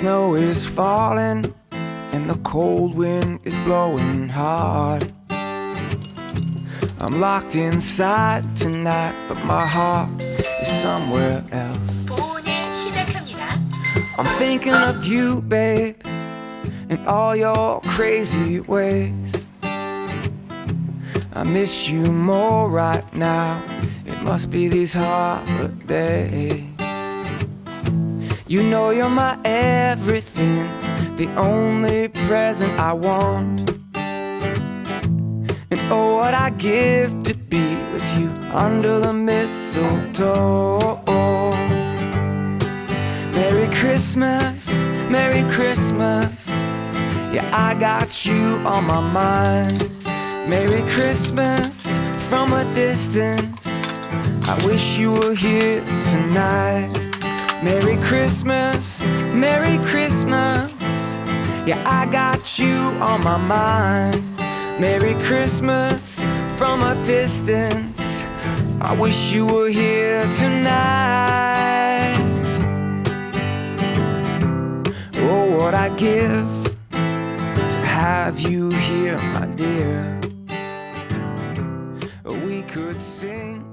snow is falling and the cold wind is blowing hard. I'm locked inside tonight, but my heart is somewhere else. I'm thinking of you, babe, and all your crazy ways. I miss you more right now. It must be these holidays. You know you're my everything, the only present I want. And oh, what I give to be with you under the mistletoe. Merry Christmas, Merry Christmas. Yeah, I got you on my mind. Merry Christmas from a distance. I wish you were here tonight. Merry Christmas, Merry Christmas. Yeah, I got you on my mind. Merry Christmas from a distance. I wish you were here tonight. Oh, what I'd give to have you here, my dear. We could sing